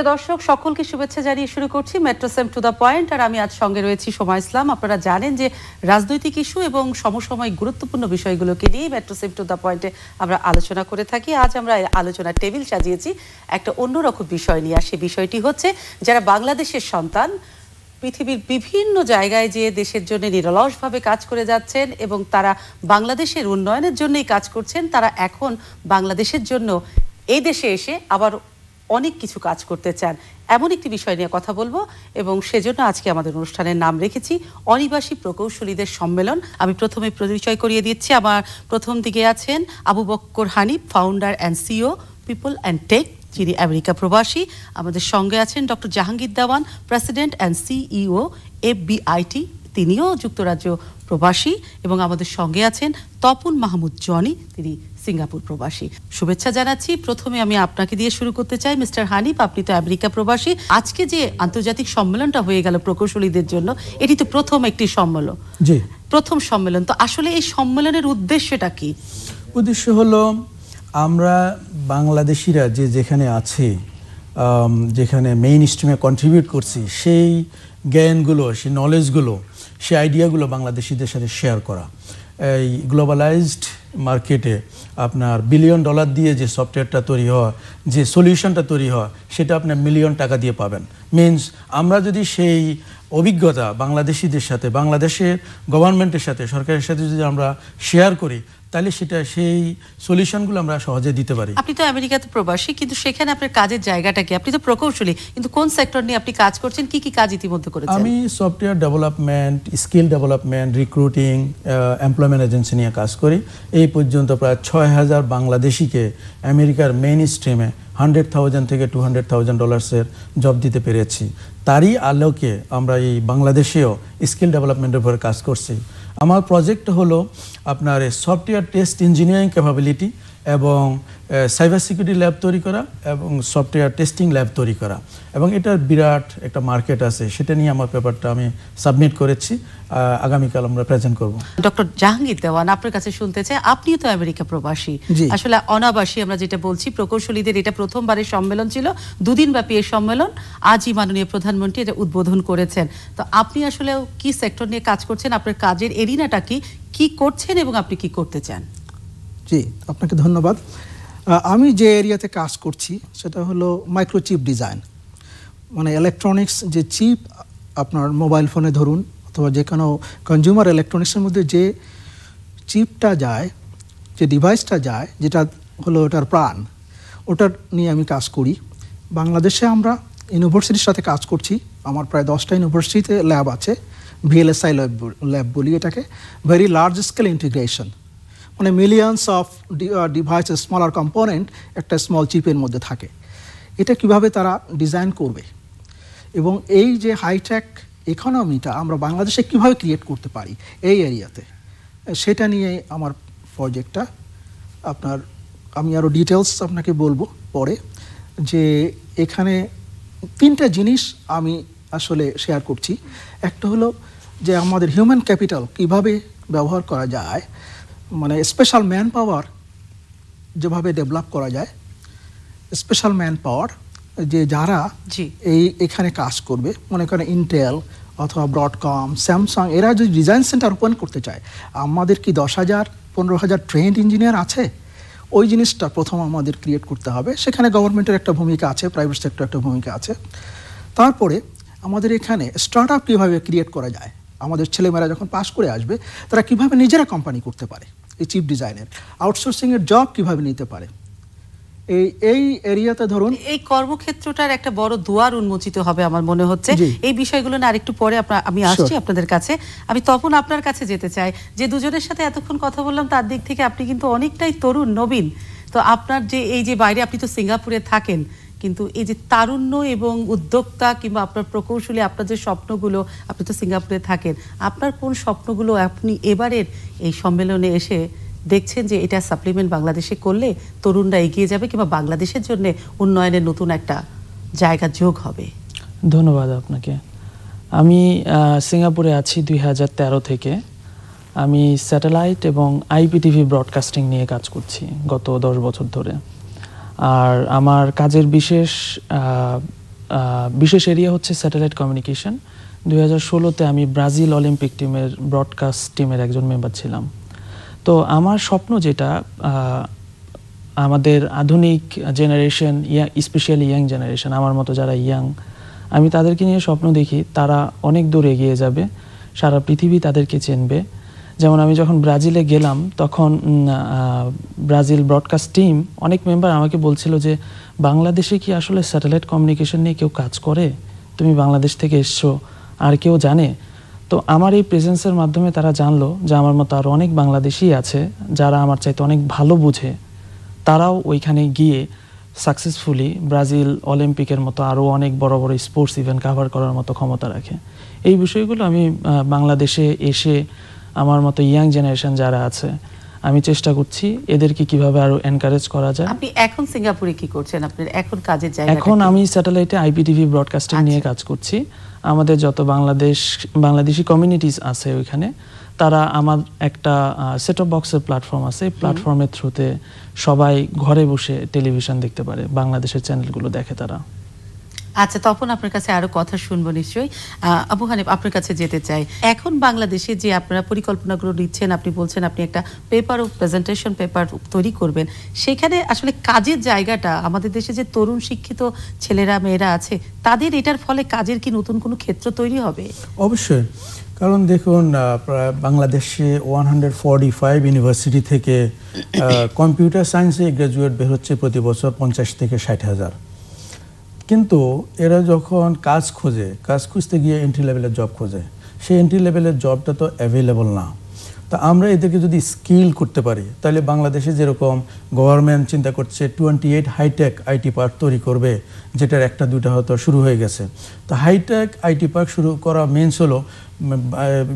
প্রিয় দর্শক সকলকে শুভেচ্ছা জানিয়ে শুরু করছি মেট্রোসেম টু দ্য পয়েন্ট। আর আমি আজ সঙ্গে রয়েছি সোমা ইসলাম। আপনারা জানেন যে রাজনৈতিক ইস্যু এবং সমসাময়িক গুরুত্বপূর্ণ বিষয়গুলোকে নিয়ে মেট্রোসেম টু দ্য পয়েন্টে আমরা আলোচনা করে থাকি। আজ আমরা আলোচনার টেবিল সাজিয়েছি একটা অন্যরকম বিষয় নিয়ে। আর সেই বিষয়টি হচ্ছে যারা বাংলাদেশের সন্তান পৃথিবীর বিভিন্ন জায়গায় যে দেশের জন্য নিরলসভাবে কাজ করে যাচ্ছেন এবং তারা বাংলাদেশের উন্নয়নের জন্যই কাজ করছেন, তারা এখন বাংলাদেশের জন্য এই দেশে এসে আবার অনেক কিছু কাজ করতে চান, এমন একটি বিষয় নিয়ে কথা বলবো। এবং সেজন্য আজকে আমাদের অনুষ্ঠানের নাম রেখেছি অনিবাসী প্রকৌশলীদের সম্মেলন। আমি প্রথমে পরিচয় করিয়ে দিচ্ছি। আমার প্রথম দিকে আছেন Abu Bakkar Hanif, founder and CEO people and tech, যিনি আমেরিকা প্রবাসী। আমাদের সঙ্গে আছেন doctor Jahangir Dewan, president and CEO FBIT, তিনিও যুক্তরাজ্য প্রবাসী। এবং আমাদের সঙ্গে আছেন তপন মাহমুদ জনি, তিনি সিঙ্গাপুর প্রবাসী। শুভেচ্ছা জানাচ্ছি। প্রথমে আমি আপনাকে দিয়ে শুরু করতে চাই মিস্টার হানিফ, আপনি তো আমেরিকা প্রবাসী। আজকে যে আন্তর্জাতিক সম্মেলনটা হয়ে গেল প্রকৌশলীদের জন্য, এটি তো প্রথম একটি সম্মেলন। জি, প্রথম সম্মেলন। তো আসলে এই সম্মেলনের উদ্দেশ্যটা কি? উদ্দেশ্য হলো আমরা বাংলাদেশিরা যে যেখানে আছি, যেখানে মেইন স্ট্রিমে কন্ট্রিবিউট করছি, সেই জ্ঞানগুলো, সেই নলেজগুলো, সেই আইডিয়াগুলো বাংলাদেশিদের সাথে শেয়ার করা। এই গ্লোবালাইজড মার্কেটে আপনার $বিলিয়ন দিয়ে যে সফটওয়্যারটা তৈরি হয়, যে সলিউশনটা তৈরি হয়, সেটা আপনার মিলিয়ন টাকা দিয়ে পাবেন। মিনস আমরা যদি সেই অভিজ্ঞতা বাংলাদেশিদের সাথে, বাংলাদেশের গভর্নমেন্টের সাথে, সরকারের সাথে যদি আমরা শেয়ার করি, তাহলে সেটা সেই সলিউশনগুলো আমরা সহজে দিতে পারি। আপনি তো আমেরিকাতে প্রবাসী, কিন্তু সেখানে আপনার কাজের জায়গাটা কি? আপনি তো প্রকৌশলী, কিন্তু কোন সেক্টর নিয়ে আপনি কাজ করছেন? কি কি কাজ ইতিমধ্যে করেছেন? আমি software development, skill development, recruiting, employment agency নিয়ে কাজ করি। এই পর্যন্ত প্রায় 6,000 বাংলাদেশিকে আমেরিকার মেইন স্ট্রিমে $100,000 থেকে $200,000 জব দিতে পেরেছি। তারই আলোকে আমরা এই বাংলাদেশেও স্কিল ডেভেলপমেন্টের উপর কাজ করছি। আমার প্রজেক্ট হলো আপনার সফটওয়্যার টেস্ট ইঞ্জিনিয়ারিং ক্যাপাবিলিটি এবং সাইবার সিকিউরিটি ল্যাব তৈরি করা এবং সফটওয়্যার টেস্টিং ল্যাব তৈরি করা। এবং এটার বিরাট একটা মার্কেট আছে, সেটা নিয়ে আমার পেপারটা আমি সাবমিট করেছি। আগামীকাল আমরা প্রেজেন্ট করব। ডক্টর জাহাঙ্গীর দেওয়ান, আপনার কাছে শুনতে চাই, আপনিও তো আমেরিকা প্রবাসী, আসলে অনাবাসী আমরা যেটা বলছি প্রকৌশলীদের, এটা প্রথমবারের সম্মেলন ছিল, 2 দিন ব্যাপী এই সম্মেলন। আজই মাননীয় প্রধানমন্ত্রী এটা উদ্বোধন করেছেন। তো আপনি আসলে কি সেক্টর নিয়ে কাজ করছেন, আপনার কাজের এরিনাটা কি, কি করছেন এবং আপনি কি করতে চান? জি, আপনাকে ধন্যবাদ। আমি যে এরিয়াতে কাজ করছি সেটা হলো মাইক্রোচিপ ডিজাইন, মানে ইলেকট্রনিক্স যে চিপ আপনার মোবাইল ফোনে ধরুন অথবা যে কোনো কনজিউমার ইলেকট্রনিক্সের মধ্যে যে চিপটা যায়, যে ডিভাইসটা যায়, যেটা হলো ওটার প্রাণ, ওটার নিয়ে আমি কাজ করি। বাংলাদেশে আমরা ইউনিভার্সিটির সাথে কাজ করছি। আমার প্রায় 10টা ইউনিভার্সিটিতে ল্যাব আছে, VLSI ল্যাব বলি এটাকে, ভেরি লার্জ স্কেল ইন্টিগ্রেশন, মানে millions of devices, smaller component একটা স্মল চিপের মধ্যে থাকে। এটা কিভাবে তারা ডিজাইন করবে এবং এই যে হাইটেক ইকোনমিটা আমরা বাংলাদেশে কিভাবে ক্রিয়েট করতে পারি এই এরিয়াতে, সেটা নিয়ে আমার প্রজেক্টটা। আপনার আমি আরও ডিটেলস আপনাকে বলবো পরে। যে এখানে 3টা জিনিস আমি আসলে শেয়ার করছি। একটা হলো যে আমাদের হিউম্যান ক্যাপিটাল কিভাবে ব্যবহার করা যায়, মানে স্পেশাল ম্যান পাওয়ার যেভাবে ডেভেলপ করা যায়, স্পেশাল ম্যান পাওয়ার যে যারা এখানে কাজ করবে, মনে করেন ইন্টেল অথবা ব্রডকম, স্যামসাং, এরা যদি ডিজাইন সেন্টার ওপেন করতে চায়, আমাদের কি 10,000-15,000 ট্রেন্ড ইঞ্জিনিয়ার আছে? ওই জিনিসটা প্রথম আমাদের ক্রিয়েট করতে হবে। সেখানে গভর্নমেন্টের একটা ভূমিকা আছে, প্রাইভেট সেক্টর একটা ভূমিকা আছে। তারপরে আমাদের এখানে স্টার্ট আপ কীভাবে ক্রিয়েট করা যায়, আমাদের ছেলেমেয়েরা যখন পাস করে আসবে তারা কিভাবে নিজেরা কোম্পানি করতে পারে, এই চিপ ডিজাইনের আউটসোর্সিংয়ের জব কিভাবে নিতে পারে, এই এরিয়াতে ধরুন এই কর্মক্ষেত্রটার একটা বড় দুয়ার উন্মোচিত হবে আমার মনে হচ্ছে। এই বিষয়গুলো না আরেকটু পরে আমি আসছি আপনাদের কাছে। আমি তখন আপনার কাছে যেতে চাই যে দুজনের সাথে এতক্ষণ কথা বললাম, তার দিক থেকে আপনি কিন্তু অনেকটাই তরুণ, নবীন। তো আপনার যে এই যে বাইরে, আপনি তো সিঙ্গাপুরে থাকেন, কিন্তু এই যে তারুণ্য এবং উদ্যোক্তা কিংবা আপনার প্রকৌশলী, আপনার যে স্বপ্নগুলো, আপনি তো সিঙ্গাপুরে থাকেন, আপনার কোন স্বপ্নগুলো আপনি এবারের এই সম্মেলনে এসে দেখছেন যে এটা সাপ্লিমেন্ট বাংলাদেশে করলে তরুণরা এগিয়ে যাবে কিংবা বাংলাদেশের জন্য উন্নয়নের নতুন একটা জায়গা যোগ হবে? ধন্যবাদ আপনাকে। আমি সিঙ্গাপুরে আছি 2013 থেকে। আমি স্যাটেলাইট এবং IPTV ব্রডকাস্টিং নিয়ে কাজ করছি গত 10 বছর ধরে। আর আমার কাজের বিশেষ বিশেষ এরিয়া হচ্ছে স্যাটেলাইট কমিউনিকেশন। 2016-তে আমি ব্রাজিল অলিম্পিক টিমের ব্রডকাস্ট টিমের একজন মেম্বার ছিলাম। তো আমার স্বপ্ন যেটা, আমাদের আধুনিক জেনারেশন, স্পেশালি ইয়াং জেনারেশন, আমার মতো যারা ইয়াং, আমি তাদেরকে নিয়ে স্বপ্ন দেখি তারা অনেক দূর এগিয়ে যাবে, সারা পৃথিবী তাদেরকে চিনবে। যেমন আমি যখন ব্রাজিলে গেলাম তখন ব্রাজিল ব্রডকাস্ট টিম অনেক মেম্বার আমাকে বলছিল যে বাংলাদেশে কি আসলে স্যাটেলাইট কমিউনিকেশন নিয়ে কেউ কাজ করে, তুমি বাংলাদেশ থেকে এসছো, আর কেউ জানে? তো আমার এই প্রেজেন্সের মাধ্যমে তারা জানলো যে আমার মতো আরও অনেক বাংলাদেশি আছে যারা আমার চাইতে অনেক ভালো বুঝে, তারাও ওইখানে গিয়ে সাকসেসফুলি ব্রাজিল অলিম্পিকের মতো আরও অনেক বড় বড় স্পোর্টস ইভেন্ট কাভার করার মতো ক্ষমতা রাখে। এই বিষয়গুলো আমি বাংলাদেশে এসে আমার মতো ইয়াং জেনারেশন যারা আছে, আমি চেষ্টা করছি এদেরকে কিভাবে আরো এনকারেজ করা যায়। আপনি এখন সিঙ্গাপুরে কি করছেন? আপনার এখন কাজের জায়গা? এখন আমি স্যাটেলাইটে আইপিটিভি ব্রডকাস্টিং নিয়ে কাজ করছি। আমাদের যত বাংলাদেশি কমিউনিটিস আছে ওইখানে, তারা আমার একটা সেট অফ বক্সের প্ল্যাটফর্ম আছে, এই প্ল্যাটফর্মের থ্রুতে সবাই ঘরে বসে টেলিভিশন দেখতে পারে, বাংলাদেশের চ্যানেলগুলো দেখে তারা। আচ্ছা, তখন আপনার কাছে আরো কথা শুনবো নিশ্চয়ই। আবু হানিফ, আপনার কাছে যেতে চাই। এখন বাংলাদেশে যে আপনারা পরিকল্পনাগুলো নিচ্ছেন, আপনি বলছেন আপনি একটা পেপার ও প্রেজেন্টেশন পেপার তৈরি করবেন, সেখানে আসলে কাজের জায়গাটা, আমাদের দেশে যে তরুণ শিক্ষিত ছেলেরা মেয়েরা আছে, তাদের এটার ফলে কাজের কি নতুন কোনো ক্ষেত্র তৈরি হবে? অবশ্যই, কারণ দেখুন প্রায় বাংলাদেশে 145 ইউনিভার্সিটি থেকে কম্পিউটার সায়েন্সে গ্র্যাজুয়েট বের হচ্ছে প্রতি বছর 50 থেকে 60,000। কিন্তু এরা যখন কাজ খুঁজতে গিয়ে এন্ট্রি লেভেলের জব খোঁজে, সেই এন্ট্রি লেভেলের জবটা তো অ্যাভেলেবল না। তা আমরা এদেরকে যদি স্কিল করতে পারি, তাহলে বাংলাদেশে যেরকম গভর্নমেন্ট চিন্তা করছে 28 হাইটেক আইটি পার্ক তৈরি করবে, যেটার একটা দুটা হয়তো শুরু হয়ে গেছে। তো হাইটেক আইটি পার্ক শুরু করা মেন্স হলো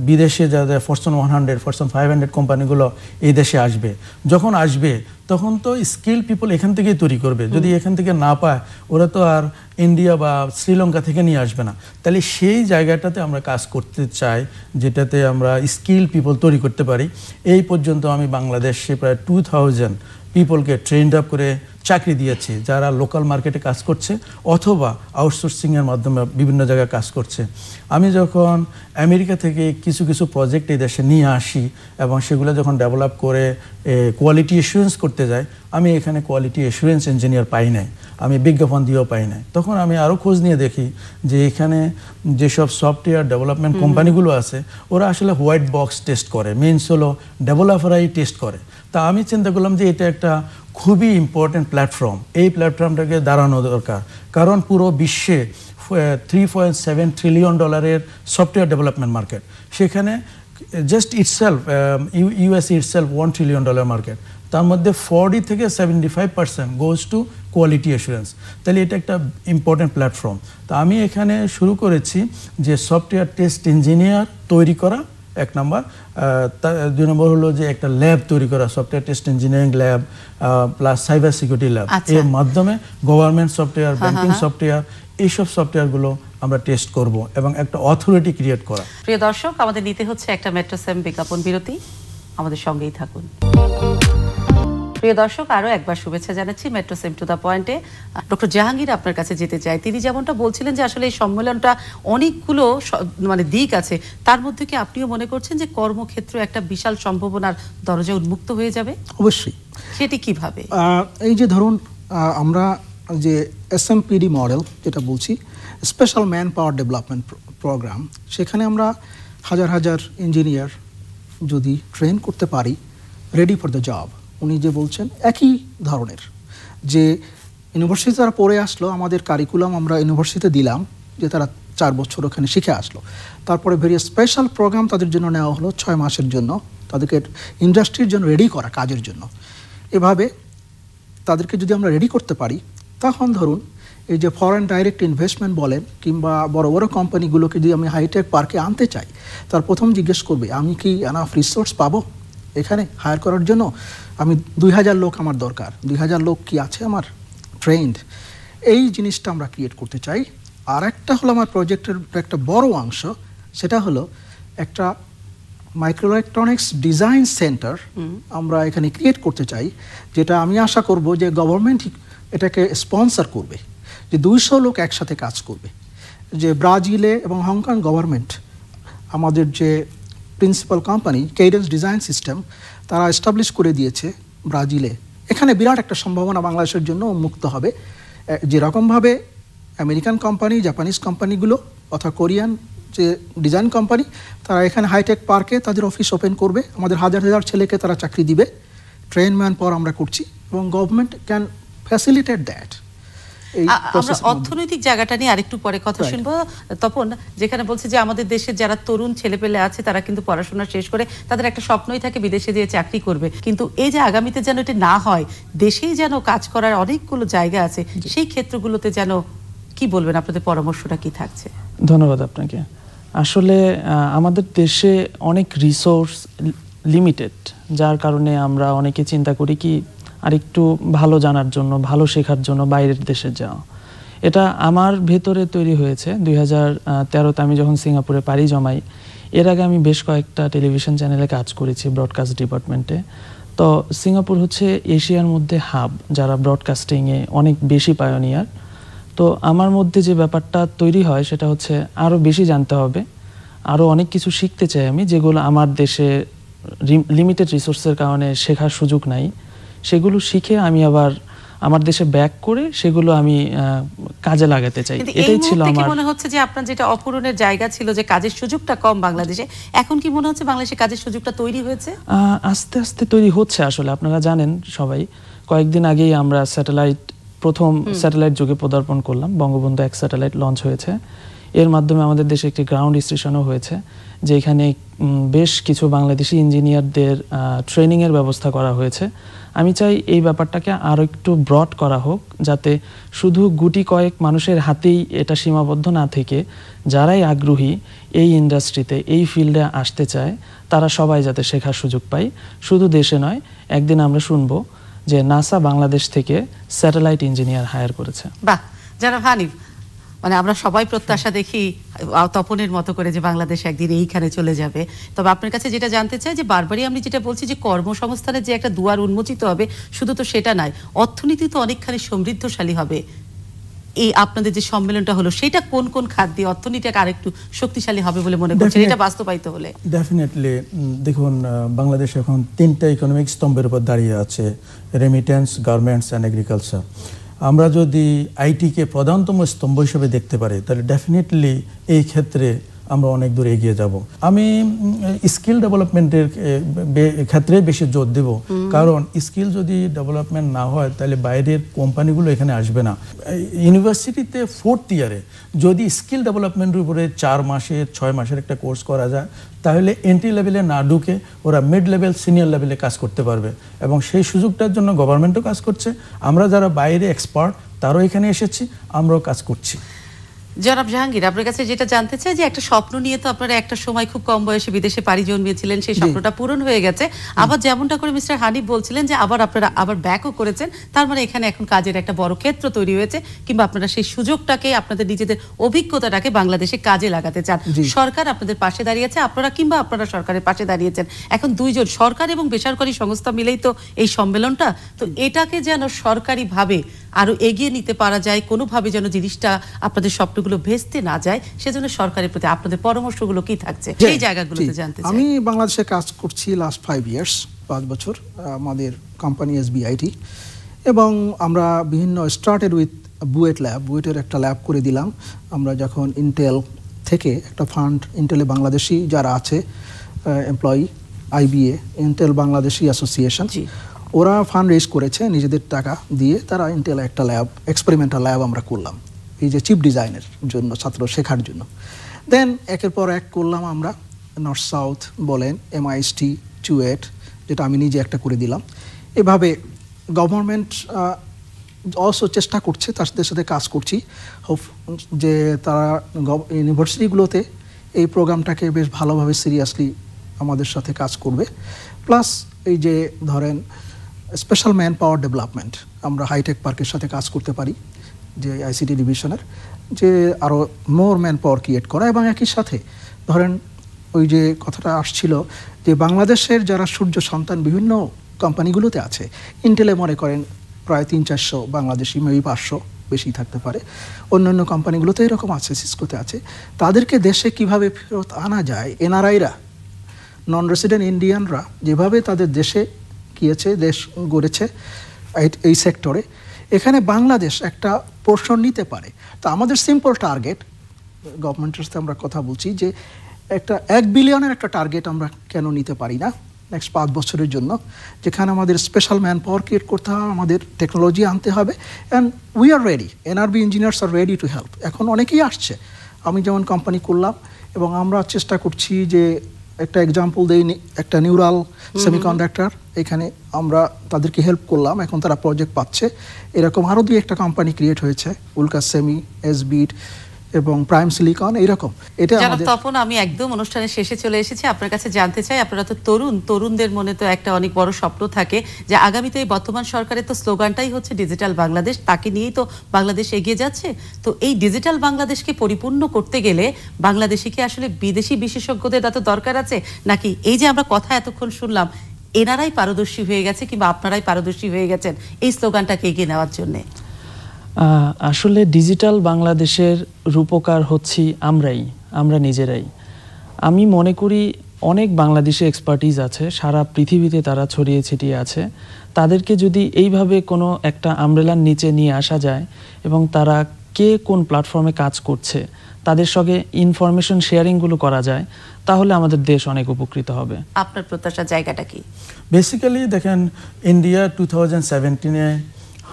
বিদেশে যাদের ফরচুন 100, ফরচুন 500 কোম্পানিগুলো এই দেশে আসবে। যখন আসবে তখন তো স্কিল পিপল এখান থেকেই তৈরি করবে। যদি এখান থেকে না পায়, ওরা তো আর ইন্ডিয়া বা শ্রীলঙ্কা থেকে নিয়ে আসবে না। তাহলে সেই জায়গাটাতে আমরা কাজ করতে চাই, যেটাতে আমরা স্কিল পিপল তৈরি করতে পারি। এই পর্যন্ত আমি বাংলাদেশে প্রায় 2000 পিপলকে ট্রেন্ড আপ করে চাকরি দিয়েছি, যারা লোকাল মার্কেটে কাজ করছে অথবা আউটসোর্সিংয়ের মাধ্যমে বিভিন্ন জায়গায় কাজ করছে। আমি যখন আমেরিকা থেকে কিছু কিছু প্রজেক্ট এই দেশে নিয়ে আসি এবং সেগুলো যখন ডেভেলপ করে কোয়ালিটি এসুরেন্স করতে যাই, আমি এখানে কোয়ালিটি এসুরেন্স ইঞ্জিনিয়ার পাই নাই, আমি বিজ্ঞাপন দিয়েও পাই নাই। তখন আমি আরও খোঁজ নিয়ে দেখি যে এখানে যেসব সফটওয়্যার ডেভেলপমেন্ট কোম্পানিগুলো আছে, ওরা আসলে হোয়াইট বক্স টেস্ট করে, মেইনস হলো ডেভেলপাররাই টেস্ট করে। তা আমি চিন্তা করলাম যে এটা একটা খুবই ইম্পর্টেন্ট প্ল্যাটফর্ম, এই প্ল্যাটফর্মটাকে দাঁড়ানো দরকার। কারণ পুরো বিশ্বে $3.7 ট্রিলিয়ন সফটওয়্যার ডেভেলপমেন্ট মার্কেট, সেখানে just itself US itself $1 trillion market, তার মধ্যে 40 থেকে 75% গোজ টু কোয়ালিটি অ্যাসুরেন্স। তাহলে এটা একটা ইম্পর্টেন্ট প্ল্যাটফর্ম। তো আমি এখানে শুরু করেছি যে সফটওয়্যার টেস্ট ইঞ্জিনিয়ার তৈরি করা, এক নম্বর। 2 নম্বর হলো যে একটা ল্যাব তৈরি করা, software test engineering lab plus cyber security lab. এর মাধ্যমে গভর্নমেন্ট সফটওয়্যার, ব্যাংকিং সফটওয়্যার, এইসব সফটওয়্যারগুলো আমরা টেস্ট করব এবং একটা অথরিটি ক্রিয়েট করা। প্রিয় দর্শক, আমাদের নিতে হচ্ছে একটা মেট্রোসেম বিজ্ঞাপন বিরতি, আমাদের সঙ্গেই থাকুন। প্রিয় দর্শক, আরও একবার শুভেচ্ছা জানাচ্ছি মেট্রোসেম টু দ্য পয়েন্টে। ডক্টর জাহাঙ্গীর, আপনার কাছে যেতে চাই। তিনি যেমনটা বলছিলেন যে আসলে এই সম্মেলনটা অনেকগুলো দিক আছে, তার মধ্যে কি আপনিও মনে করছেন যে কর্মক্ষেত্র একটা বিশাল সম্ভাবনার দরজা উন্মুক্ত হয়ে যাবে? অবশ্যই। সেটি কিভাবে? এই যে ধরুন, আমরা যে SMPD মডেল যেটা বলছি, special man power development programme, সেখানে আমরা হাজার হাজার ইঞ্জিনিয়ার যদি ট্রেন করতে পারি রেডি ফর দ্য জব। উনি যে বলছেন একই ধরনের, যে ইউনিভার্সিটি তারা পড়ে আসলো, আমাদের কারিকুলাম আমরা ইউনিভার্সিটিতে দিলাম, যে তারা 4 বছর ওখানে শিখে আসলো, তারপরে ভেরি স্পেশাল প্রোগ্রাম তাদের জন্য নেওয়া হলো 6 মাসের জন্য, তাদেরকে ইন্ডাস্ট্রির জন্য রেডি করা, কাজের জন্য। এভাবে তাদেরকে যদি আমরা রেডি করতে পারি, তখন ধরুন এই যে ফরেন ডাইরেক্ট ইনভেস্টমেন্ট বলেন, কিংবা বড় বড় কোম্পানিগুলোকে যদি আমি হাইটেক পার্কে আনতে চাই, তার প্রথম জিজ্ঞেস করবে আমি কি এনাফ রিসোর্স পাবো এখানে হায়ার করার জন্য? আমি 2000 লোক আমার দরকার, 2000 লোক কি আছে আমার ট্রেন্ড? এই জিনিসটা আমরা ক্রিয়েট করতে চাই। আর একটা হলো আমার প্রজেক্টের একটা বড় অংশ, সেটা হলো একটা মাইক্রো ইলেকট্রনিক্স ডিজাইন সেন্টার আমরা এখানে ক্রিয়েট করতে চাই, যেটা আমি আশা করব যে গভর্নমেন্ট এটাকে স্পন্সর করবে। যে 200 লোক একসাথে কাজ করবে। যে ব্রাজিলে এবং হংকং গভর্নমেন্ট আমাদের যে principal company cadence design system তারা এস্টাবলিশ করে দিয়েছে ব্রাজিলে। এখানে বিরাট একটা সম্ভাবনা বাংলাদেশের জন্য উন্মুক্ত হবে। যেরকমভাবে আমেরিকান কোম্পানি, জাপানিজ কোম্পানিগুলো অথবা কোরিয়ান যে ডিজাইন কোম্পানি তারা এখানে হাইটেক পার্কে তাদের অফিস ওপেন করবে, আমাদের হাজার হাজার ছেলেকে তারা চাকরি দিবে, ট্রেন ম্যান পাওয়ার আমরা করছি এবং গভর্নমেন্ট ক্যান ফ্যাসিলিটেট দ্যাট। আমরা অর্থনৈতিক জায়গাটা নিয়ে আরেকটু পরে কথা শুনবো। তপন, যেখানে বলছে যে আমাদের দেশের যারা তরুণ ছেলেপেলে আছে তারা কিন্তু পড়াশোনা শেষ করে তাদের একটা স্বপ্নই থাকে বিদেশে যেয়ে চাকরি করবে, কিন্তু এই যে আগামীতে যেন এটা না হয়, দেশেই যেন কাজ করার অনেকগুলো জায়গা আছে, সেই ক্ষেত্রগুলোতে যেন কি বলবেন, আপনাদের পরামর্শটা কি থাকছে? ধন্যবাদ আপনাকে। আসলে আমাদের দেশে অনেক রিসোর্স লিমিটেড, যার কারণে আমরা অনেকে চিন্তা করি কি আরেকটু ভালো জানার জন্য, ভালো শেখার জন্য বাইরের দেশে যাওয়া। এটা আমার ভেতরে তৈরি হয়েছে 2013-তে আমি যখন সিঙ্গাপুরে পাড়ি জমাই। এর আগে আমি বেশ কয়েকটা টেলিভিশন চ্যানেলে কাজ করেছি ব্রডকাস্ট ডিপার্টমেন্টে। তো সিঙ্গাপুর হচ্ছে এশিয়ার মধ্যে হাব, যারা ব্রডকাস্টিংয়ে অনেক বেশি পায়োনিয়ার। তো আমার মধ্যে যে ব্যাপারটা তৈরি হয় সেটা হচ্ছে আরও বেশি জানতে হবে, আরও অনেক কিছু শিখতে চাই আমি, যেগুলো আমার দেশে লিমিটেড রিসোর্সের কারণে শেখার সুযোগ নাই। সেগুলো শিখে আমি আবার আমার দেশে ব্যাক করে সেগুলো আমি কাজে লাগাতে চাই। এটাই ছিল আমার। মনে হচ্ছে যে আপনার যেটা অপূরণের জায়গা ছিল, যে কাজের সুযোগটা কম বাংলাদেশে, এখন কি মনে হচ্ছে বাংলাদেশে কাজের সুযোগটা তৈরি হয়েছে? আস্তে আস্তে তৈরি হচ্ছে। আসলে আপনারা জানেন সবাই, কয়েকদিন আগেই আমরা প্রথম স্যাটেলাইট যুগে পদার্পণ করলাম। বঙ্গবন্ধু 1 স্যাটেলাইট লঞ্চ হয়েছে। এর মাধ্যমে আমাদের দেশে একটি গ্রাউন্ড স্টেশনও হয়েছে, যেখানে বেশ কিছু বাংলাদেশি ইঞ্জিনিয়ারদের ট্রেনিংয়ের ব্যবস্থা করা হয়েছে। আমি চাই এই ব্যাপারটাকে আরও একটু ব্রড করা হোক, যাতে শুধু গুটি কয়েক মানুষের হাতেই এটা সীমাবদ্ধ না থেকে যারাই আগ্রহী এই ইন্ডাস্ট্রিতে, এই ফিল্ডে আসতে চায়, তারা সবাই যাতে শেখার সুযোগ পায়। শুধু দেশে নয়, একদিন আমরা শুনবো যে নাসা বাংলাদেশ থেকে স্যাটেলাইট ইঞ্জিনিয়ার হায়ার করেছে। বাহ, যারা হানিফ, মানে আমরা সবাই প্রত্যাশা দেখি তপনের মতো করে যে বাংলাদেশ একদিন এইখানে চলে যাবে। তবে আপনার কাছে যেটা জানতে চাই, যে বারবারই আমি যেটা বলছি যে কর্মসংস্থানের যে একটা দুয়ার উন্মোচিত হবে, শুধু তো সেটা নয়, অর্থনীতি তো অনেকখানি সমৃদ্ধশালী হবে। এই আপনাদের যে সম্মেলনটা হলো, সেটা কোন কোন খাত দিয়ে অর্থনীতিকে আরেকটু শক্তিশালী হবে বলে মনে করছেন, এটা বাস্তবায়িত হলে? ডেফিনেটলি। দেখুন, বাংলাদেশ এখন 3টা ইকোনমিক স্তম্ভের উপর দাঁড়িয়ে আছে: রেমিটেন্স, গার্মেন্টস অ্যান্ড এগ্রিকালচার। আমরা যদি আইটিকে প্রধানতম স্তম্ভ হিসেবে দেখতে পারি, তাহলে ডেফিনেটলি এই ক্ষেত্রে আমরা অনেক দূর এগিয়ে যাব। আমি স্কিল ডেভেলপমেন্টের ক্ষেত্রে বেশি জোর দেব, কারণ স্কিল যদি ডেভেলপমেন্ট না হয় তাহলে বাইরের কোম্পানিগুলো এখানে আসবে না। ইউনিভার্সিটিতে 4th ইয়ারে যদি স্কিল ডেভেলপমেন্টের উপরে 4 মাসের 6 মাসের একটা কোর্স করা যায়, তাহলে এন্ট্রি লেভেলে না ঢুকে ওরা মিড লেভেল, সিনিয়র লেভেলে কাজ করতে পারবে, এবং সেই সুযোগটার জন্য গভর্নমেন্টও কাজ করছে। আমরা যারা বাইরে এক্সপার্ট তারাও এখানে এসেছি, আমরাও কাজ করছি। জনাব জাহাঙ্গীর, আপনার কাছে যেটা জানতে চাই, যে একটা স্বপ্ন নিয়ে তো আপনারা একটা সময় খুব কম বয়সে বিদেশে পাড়ি জমিয়েছিলেন, সেই স্বপ্নটা পূরণ হয়ে গেছে। আবার যেমনটা করে মিস্টার হানিফ বলছিলেন যে আপনারা আবার ব্যাকও করেছেন, তার মানে এখানে এখন কাজের একটা বড় ক্ষেত্র তৈরি হয়েছে, কিংবা আপনারা সেই সুযোগটাকে, আপনাদের নিজেদের অভিজ্ঞতাটাকে বাংলাদেশে কাজে লাগাতে চান। সরকার আপনাদের পাশে দাঁড়িয়েছে, আপনারা সরকারের পাশে দাঁড়িয়েছেন। এখন দুইজন, সরকার এবং বেসরকারি সংস্থা মিলেই তো এই সম্মেলনটা, তো এটাকে যেন সরকারিভাবে আরো এগিয়ে নিতে পারা যায়, কোনোভাবে যেন জিনিসটা আপনাদের স্বপ্নগুলো ভেস্তে না যায়, সেজন্য সরকারের প্রতি আপনাদের পরামর্শগুলো কি থাকছে এই জায়গাগুলোতে জানতে চাই। আমি বাংলাদেশে কাজ করছি লাস্ট 5 ইয়ার্স, 5 বছর, আমাদের কোম্পানি SBIT, এবং আমরা বিভিন্ন স্টার্টেড উইথ বুয়েট ল্যাব। বুয়েটের একটা ল্যাব করে দিলাম আমরা যখন ইন্টেল থেকে একটা ফান্ড, ইন্টেলে বাংলাদেশি যারা আছে employee, IBA, Intel Bangladeshi association, ওরা ফান্ড রেজ করেছে নিজেদের টাকা দিয়ে, তারা ইন্টেল একটা ল্যাব, এক্সপেরিমেন্টাল ল্যাব আমরা করলাম এই যে চিপ ডিজাইনের জন্য, ছাত্র শেখার জন্য। দেন একের পর এক করলাম আমরা, নর্থ সাউথ বলেন, MIST, চুয়েট, যেটা আমি নিজে একটা করে দিলাম। এভাবে গভর্নমেন্ট অলসো চেষ্টা করছে, তাদের সাথে কাজ করছি, যে তারা ইউনিভার্সিটিগুলোতে এই প্রোগ্রামটাকে বেশ ভালোভাবে সিরিয়াসলি আমাদের সাথে কাজ করবে। প্লাস এই যে ধরেন স্পেশাল ম্যান পাওয়ার ডেভেলপমেন্ট, আমরা হাইটেক পার্কের সাথে কাজ করতে পারি, যে ICT ডিভিশনের, যে আরও মোর ম্যান পাওয়ার ক্রিয়েট করা, এবং একই সাথে ধরেন ওই যে কথাটা আসছিল যে বাংলাদেশের যারা সূর্য সন্তান বিভিন্ন কোম্পানিগুলোতে আছে, ইন্টেলে মনে করেন প্রায় 300-400 বাংলাদেশি, মেবি 500 বেশি থাকতে পারে, অন্যান্য কোম্পানিগুলোতে এরকম আছে, সিসকোতে আছে। তাদেরকে দেশে কিভাবে ফেরত আনা যায়, এনআরআইরা, নন রেসিডেন্ট ইন্ডিয়ানরা যেভাবে তাদের দেশে গিয়েছে, দেশ গড়েছে এই সেক্টরে, এখানে বাংলাদেশ একটা পোর্শন নিতে পারে। তো আমাদের সিম্পল টার্গেট, গভর্নমেন্টের সাথে আমরা কথা বলছি যে একটা 1 বিলিয়নের একটা টার্গেট আমরা কেন নিতে পারি না নেক্সট 5 বছরের জন্য, যেখানে আমাদের স্পেশাল ম্যান পাওয়ার ক্রিয়েট করতে হবে, আমাদের টেকনোলজি আনতে হবে, and we are ready, NRB engineers are ready to help. এখন অনেকেই আসছে, আমি যেমন কোম্পানি করলাম এবং আমরা চেষ্টা করছি যে একটা এক্সাম্পল দেই, একটা নিউরাল সেমিকন্ডাক্টর, এখানে আমরা তাদেরকে হেল্প করলাম, এখন তারা প্রজেক্ট পাচ্ছে। এরকম আরও 2-1টা কোম্পানি ক্রিয়েট হয়েছে, উল্কা সেমি, এসবিট এবং প্রাইম সিলিকন, এইরকম। এটা আমাদের। তপন, আমি একদম অনুষ্ঠানের শেষে চলে এসেছি, আপনার কাছে জানতে চাই, আপনারা তো তরুণদের মনে তো একটা অনেক বড় স্বপ্ন থাকে যে আগামীতে এই বর্তমান সরকারের তো স্লোগানটাই হচ্ছে ডিজিটাল বাংলাদেশ, তাকে নিয়েই তো বাংলাদেশ এগিয়ে যাচ্ছে। তো এই ডিজিটাল বাংলাদেশকে পরিপূর্ণ করতে গেলে বাংলাদেশে কি আসলে বিদেশি বিশেষজ্ঞদের এত দরকার আছে, নাকি এই যে আমরা কথা এতক্ষণ শুনলাম এনারাই পারদর্শী হয়ে গেছে কিংবা আপনারাই পারদর্শী হয়ে গেছেন এই স্লোগানটাকে এগিয়ে নেওয়ার জন্যে? আসলে ডিজিটাল বাংলাদেশের রূপকার হচ্ছি আমরা নিজেরাই। আমি মনে করি অনেক বাংলাদেশে এক্সপার্টিজ আছে, সারা পৃথিবীতে তারা ছড়িয়ে ছিটিয়ে আছে। তাদেরকে যদি এইভাবে কোনো একটা আমব্রেলার নিচে নিয়ে আসা যায় এবং তারা কে কোন প্ল্যাটফর্মে কাজ করছে তাদের সঙ্গে ইনফরমেশন শেয়ারিংগুলো করা যায়, তাহলে আমাদের দেশ অনেক উপকৃত হবে। আপনার প্রত্যাশার জায়গাটা কি? বেসিক্যালি দেখেন, ইন্ডিয়া 2017-এ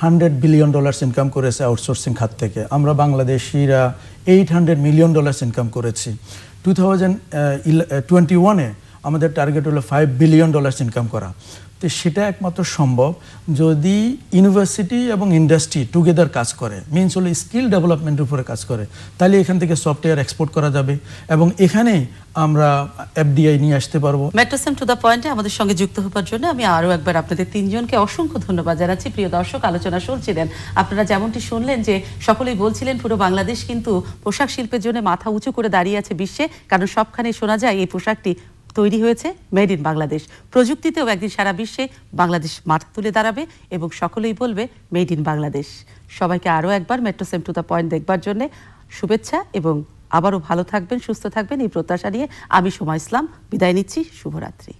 $100 বিলিয়ন ইনকাম করেছে আউটসোর্সিং খাত থেকে। আমরা বাংলাদেশিরা $800 মিলিয়ন ইনকাম করেছি। 2021-এ আমাদের টার্গেট হলো $5 বিলিয়ন ইনকাম করা। তো সেটা একমাত্র সম্ভব যদি ইউনিভার্সিটি এবং ইন্ডাস্ট্রি টুগেদার কাজ করে, মিনস হলো স্কিল ডেভেলপমেন্টের উপরে কাজ করে, তাহলে এখান থেকে সফটওয়্যার এক্সপোর্ট করা যাবে এবং এখানেই আমরা এফডিআই নিয়ে আসতে পারবো। মেট্রোসেম টু দ্য পয়েন্টে আমাদের সঙ্গে যুক্ত হবার জন্য আমি আরও একবার আপনাদের 3 জনকে অসংখ্য ধন্যবাদ জানাচ্ছি। প্রিয় দর্শক, আলোচনা শুনছিলেন, আপনারা যেমনটি শুনলেন যে সকলেই বলছিলেন পুরো বাংলাদেশ কিন্তু পোশাক শিল্পের জন্য মাথা উঁচু করে দাঁড়িয়ে আছে বিশ্বে, কারণ সবখানে শোনা যায় এই পোশাকটি তৈরি হয়েছে মেড ইন বাংলাদেশ। প্রযুক্তিতেও একদিন সারা বিশ্বে বাংলাদেশ মাথা তুলে দাঁড়াবে এবং সকলেই বলবে মেড ইন বাংলাদেশ। সবাইকে আরও একবার মেট্রোসেম টু দ্য পয়েন্ট দেখবার জন্য শুভেচ্ছা এবং আবারও ভালো থাকবেন, সুস্থ থাকবেন এই প্রত্যাশা নিয়ে আমি সোমা ইসলাম বিদায় নিচ্ছি। শুভরাত্রি।